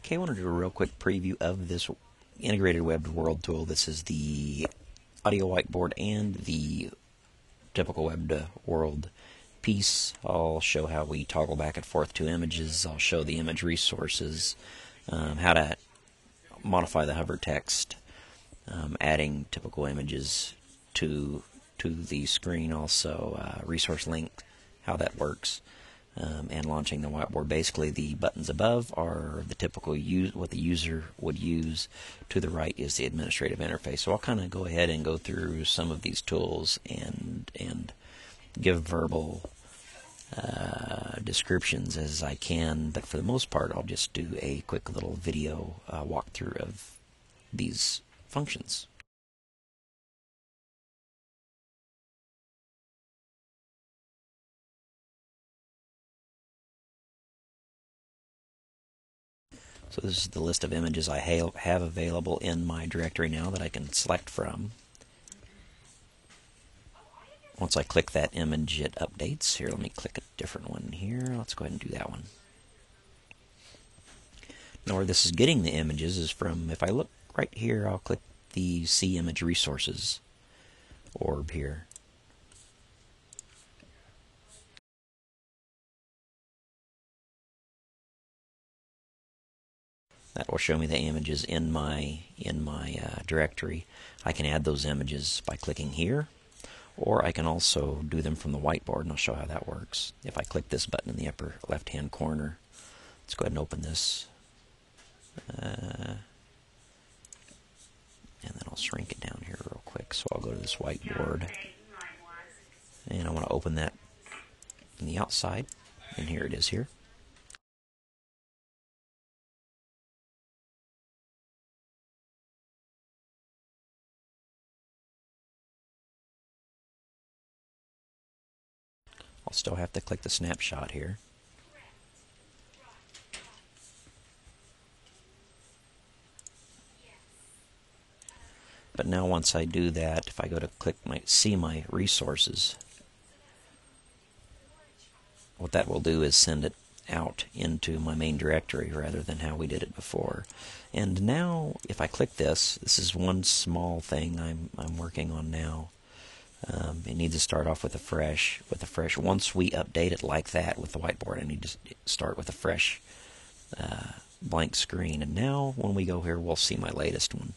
Okay, I want to do a real quick preview of this integrated web world tool. This is the audio whiteboard and the typical web to world piece. I'll show how we toggle back and forth to images. I'll show the image resources, how to modify the hover text, adding typical images to the screen, also resource link, how that works. And launching the whiteboard. Basically, the buttons above are the typical what the user would use. To the right is the administrative interface. So I'll kind of go ahead and go through some of these tools and give verbal descriptions as I can. But for the most part, I'll just do a quick little video walkthrough of these functions. So this is the list of images I have available in my directory now that I can select from. Once I click that image, it updates. Here, let me click a different one here. Let's go ahead and do that one. Now where this is getting the images is from, if I look right here, I'll click the See Image Resources orb here. That will show me the images in my directory. I can add those images by clicking here, or I can also do them from the whiteboard, and I'll show how that works. If I click this button in the upper left-hand corner, let's go ahead and open this, and then I'll shrink it down here real quick. So I'll go to this whiteboard, and I want to open that on the outside, and here it is here. I'll still have to click the snapshot here. But now once I do that, if I go to click See My Resources, what that will do is send it out into my main directory rather than how we did it before. And now if I click this is one small thing I'm working on now. It needs to start off with a fresh. Once we update it like that with the whiteboard, I need to start with a fresh blank screen. And now when we go here, we'll see my latest one.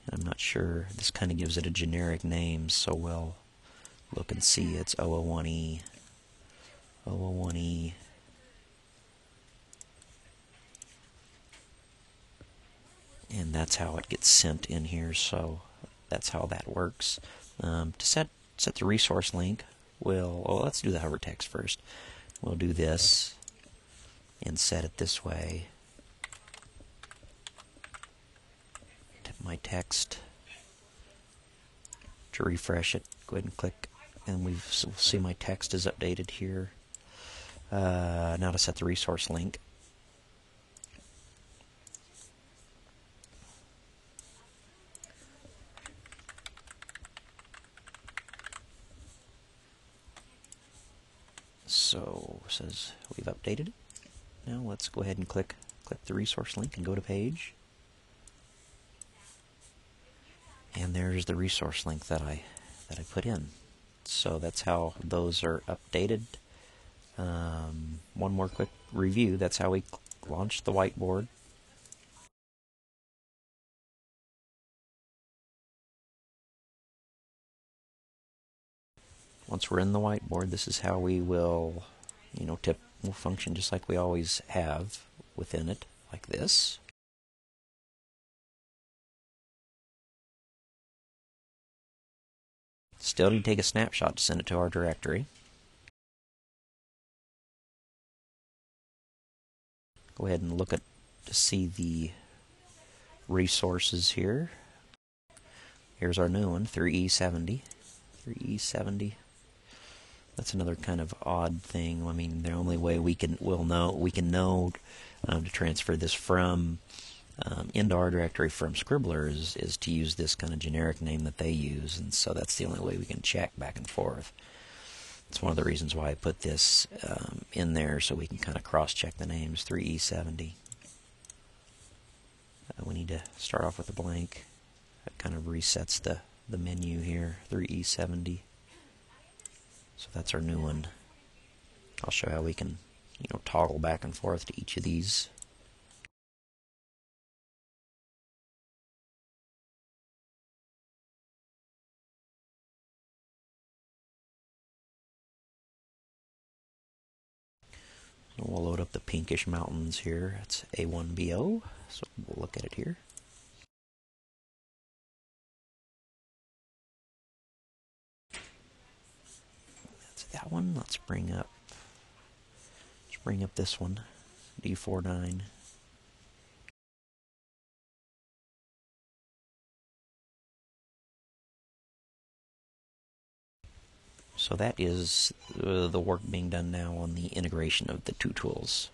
And I'm not sure. This kind of gives it a generic name, so we'll look and see. It's 001E. 001E. And that's how it gets sent in here. So that's how that works. To set the resource link, let's do the hover text first. We'll do this and set it this way. Tip my text. To refresh it, go ahead and click, and we'll see my text is updated here. Now to set the resource link. So it says we've updated it. Now let's go ahead and click the resource link and go to page. And there's the resource link that I put in. So that's how those are updated. One more quick review. That's how we launched the whiteboard. Once we're in the whiteboard, this is how we will, will function just like we always have within it, like this. Still need to take a snapshot to send it to our directory. Go ahead and look to see the resources here. Here's our new one, 3E70. 3E70. That's another kind of odd thing. I mean, the only way we can know to transfer this from into our directory from Scribbler is to use this kind of generic name that they use, and so that's the only way we can check back and forth. It's one of the reasons why I put this in there, so we can kind of cross-check the names. 3E70. We need to start off with a blank. That kind of resets the menu here, 3E70. So that's our new one. I'll show how we can, toggle back and forth to each of these. We'll load up the pinkish mountains here. It's A1BO, so we'll look at it here. That's that one. Let's bring up this one, D49. So that is the work being done now on the integration of the two tools.